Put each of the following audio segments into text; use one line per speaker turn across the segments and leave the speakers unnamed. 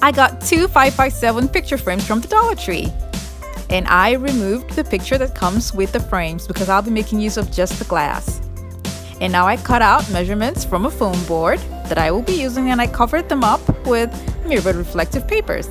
I got two 5x7 picture frames from the Dollar Tree. And I removed the picture that comes with the frames because I'll be making use of just the glass. And now I cut out measurements from a foam board that I will be using, and I covered them up with mirrored reflective papers.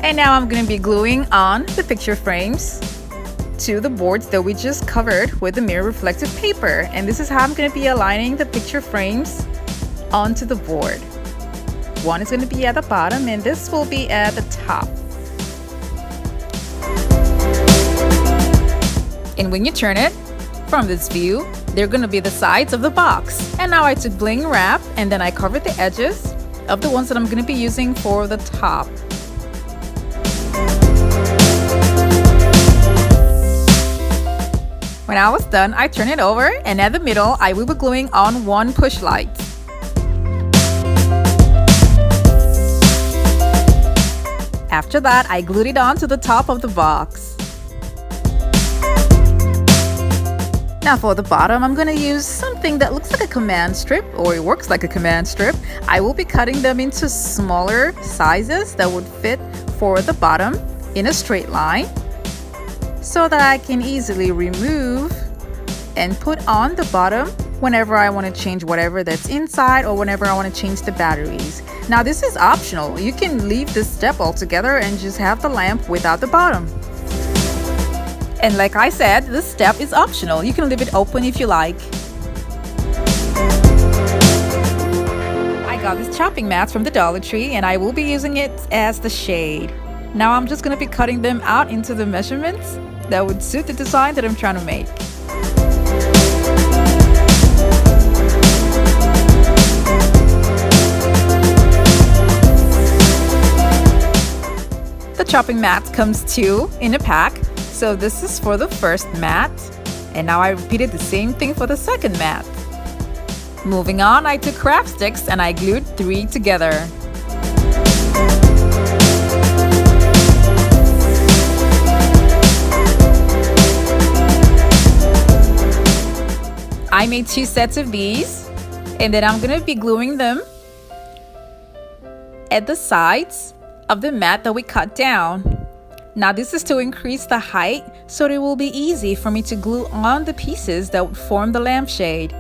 And now I'm going to be gluing on the picture frames to the boards that we just covered with the mirror reflective paper. And this is how I'm going to be aligning the picture frames onto the board. One is going to be at the bottom and this will be at the top. And when you turn it from this view, they're going to be the sides of the box. And now I took bling wrap and then I covered the edges of the ones that I'm going to be using for the top. When I was done, I turned it over, and at the middle I will be gluing on one push light. After that, I glued it on to the top of the box. Now for the bottom, I'm going to use something that looks like a command strip, or it works like a command strip. I will be cutting them into smaller sizes that would fit for the bottom in a straight line, so that I can easily remove and put on the bottom whenever I want to change whatever that's inside or whenever I want to change the batteries. Now this is optional. You can leave this step altogether and just have the lamp without the bottom. And like I said, this step is optional. You can leave it open if you like. I got these chopping mats from the Dollar Tree and I will be using it as the shade. Now I'm just going to be cutting them out into the measurements that would suit the design that I'm trying to make. The chopping mat comes two in a pack. So this is for the first mat, and now I repeated the same thing for the second mat. Moving on, I took craft sticks and I glued 3 together. I made 2 sets of these, and then I'm going to be gluing them at the sides of the mat that we cut down. Now this is to increase the height so it will be easy for me to glue on the pieces that would form the lampshade.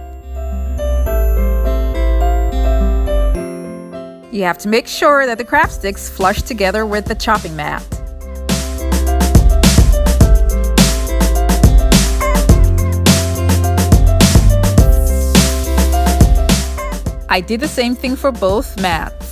You have to make sure that the craft sticks flush together with the chopping mat. I did the same thing for both mats.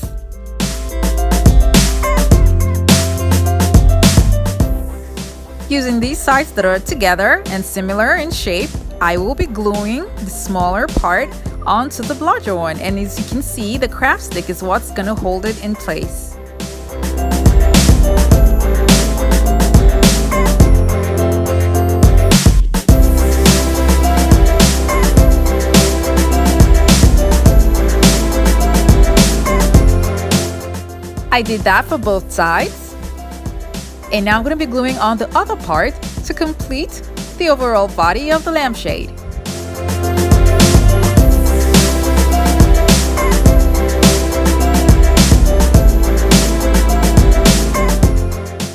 Using these sides that are together and similar in shape, I will be gluing the smaller part onto the larger one, and as you can see, the craft stick is what's going to hold it in place. I did that for both sides. And now I'm going to be gluing on the other part to complete the overall body of the lampshade.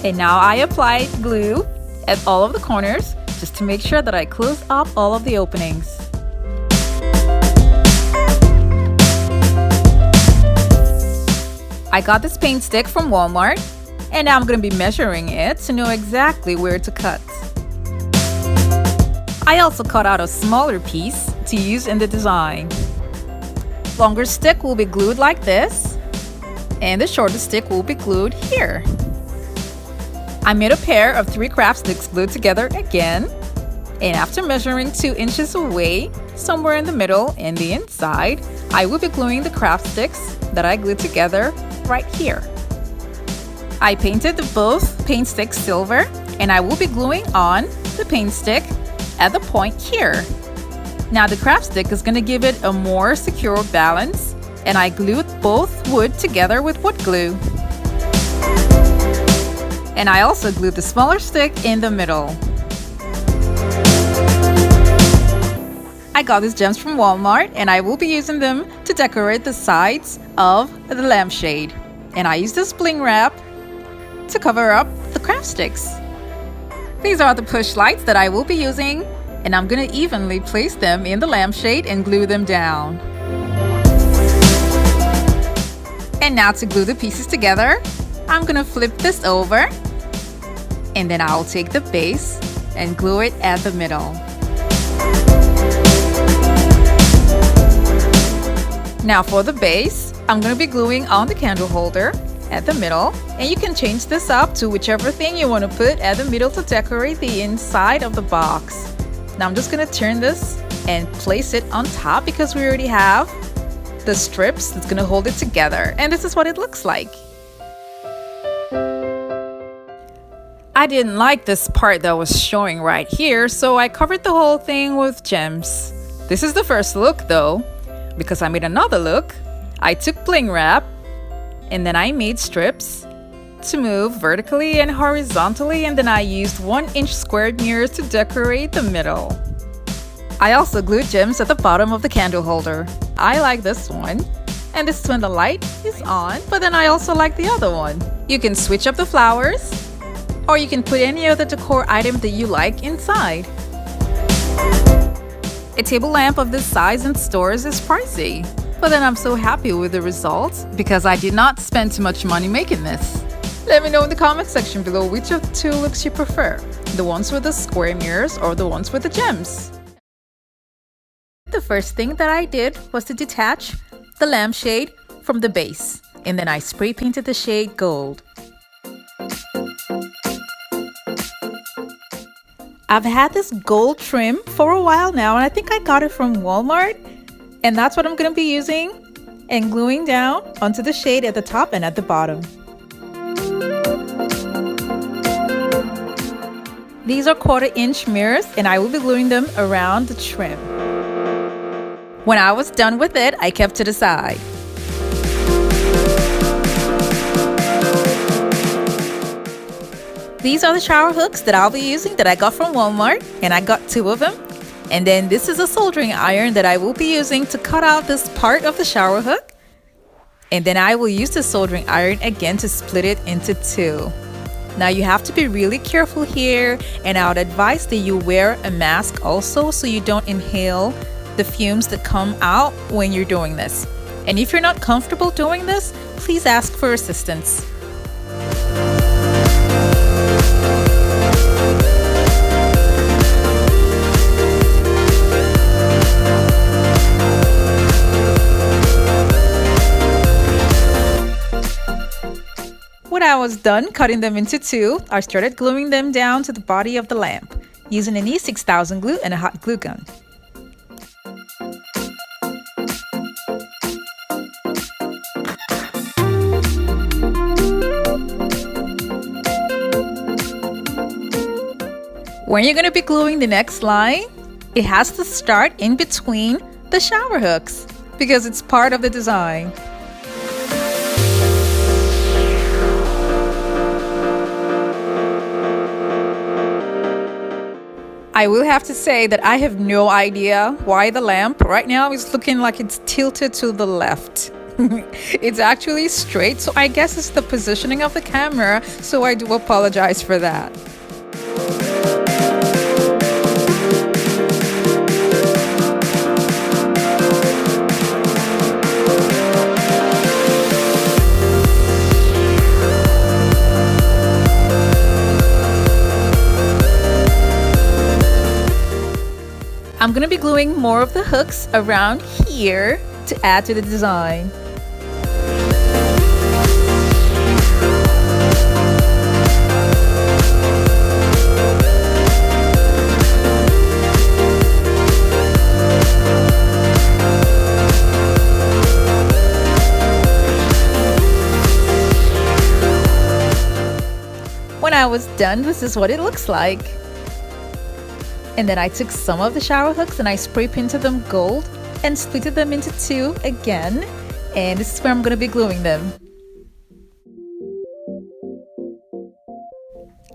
And now I applied glue at all of the corners just to make sure that I close up all of the openings. I got this paint stick from Walmart. And now I'm going to be measuring it to know exactly where to cut. I also cut out a smaller piece to use in the design. Longer stick will be glued like this, and the shorter stick will be glued here. I made a pair of 3 craft sticks glued together again, and after measuring 2 inches away, somewhere in the middle and the inside, I will be gluing the craft sticks that I glued together right here. I painted both paint sticks silver, and I will be gluing on the paint stick at the point here. Now the craft stick is going to give it a more secure balance, and I glued both wood together with wood glue. And I also glued the smaller stick in the middle. I got these gems from Walmart and I will be using them to decorate the sides of the lampshade. And I use this bling wrap to cover up the craft sticks. These are the push lights that I will be using, and I'm going to evenly place them in the lampshade and glue them down. And now to glue the pieces together, I'm going to flip this over, and then I'll take the base and glue it at the middle. Now for the base, I'm going to be gluing on the candle holder at the middle, and you can change this up to whichever thing you want to put at the middle to decorate the inside of the box. Now I'm just going to turn this and place it on top because we already have the strips that's going to hold it together, and this is what it looks like. I didn't like this part that was showing right here, so I covered the whole thing with gems. This is the first look though, because I made another look. I took bling wrap and then I made strips to move vertically and horizontally, and then I used 1-inch squared mirrors to decorate the middle. I also glued gems at the bottom of the candle holder. I like this one, and this is when the light is on, but then I also like the other one. You can switch up the flowers, or you can put any other decor item that you like inside. A table lamp of this size in stores is pricey, but then I'm so happy with the results because I did not spend too much money making this. Let me know in the comment section below which of the two looks you prefer, the ones with the square mirrors or the ones with the gems. The first thing that I did was to detach the lampshade from the base, and then I spray painted the shade gold. I've had this gold trim for a while now, and I think I got it from Walmart, and that's what I'm going to be using and gluing down onto the shade at the top and at the bottom. These are 1/4-inch mirrors, and I will be gluing them around the trim. When I was done with it, I kept it aside. These are the shower hooks that I'll be using that I got from Walmart, and I got 2 of them. And then this is a soldering iron that I will be using to cut out this part of the shower hook. And then I will use the soldering iron again to split it into 2. Now you have to be really careful here, and I would advise that you wear a mask also so you don't inhale the fumes that come out when you're doing this. And if you're not comfortable doing this, please ask for assistance. When I was done cutting them into 2, I started gluing them down to the body of the lamp using an E6000 glue and a hot glue gun. When you're going to be gluing the next line, it has to start in between the shower hooks because it's part of the design. I will have to say that I have no idea why the lamp right now is looking like it's tilted to the left. It's actually straight, so I guess it's the positioning of the camera, so I do apologize for that. I'm going to be gluing more of the hooks around here to add to the design. When I was done, this is what it looks like. And then I took some of the shower hooks and I spray painted them gold and split them into 2 again. And this is where I'm going to be gluing them.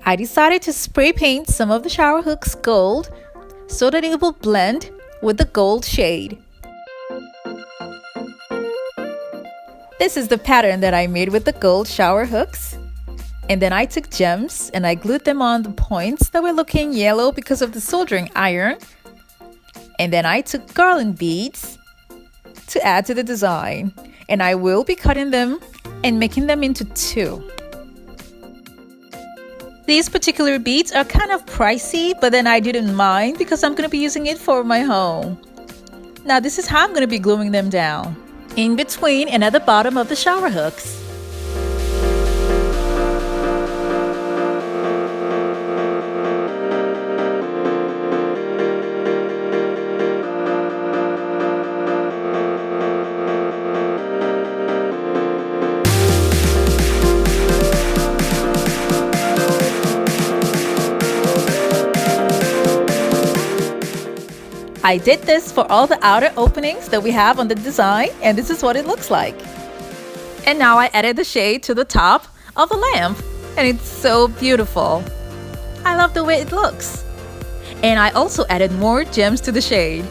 I decided to spray paint some of the shower hooks gold so that it will blend with the gold shade. This is the pattern that I made with the gold shower hooks. And then I took gems and I glued them on the points that were looking yellow because of the soldering iron. And then I took garland beads to add to the design. And I will be cutting them and making them into two. These particular beads are kind of pricey, but then I didn't mind because I'm going to be using it for my home. Now this is how I'm going to be gluing them down, in between and at the bottom of the shower hooks. I did this for all the outer openings that we have on the design, and this is what it looks like. And now I added the shade to the top of the lamp, and it's so beautiful. I love the way it looks. And I also added more gems to the shade.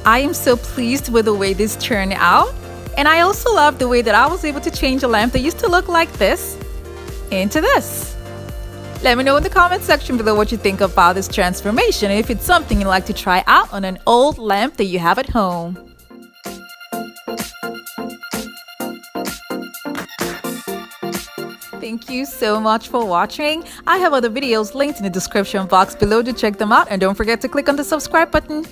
I am so pleased with the way this turned out. And I also love the way that I was able to change a lamp that used to look like this into this. Let me know in the comment section below what you think about this transformation and if it's something you'd like to try out on an old lamp that you have at home. Thank you so much for watching. I have other videos linked in the description box below to check them out, and don't forget to click on the subscribe button.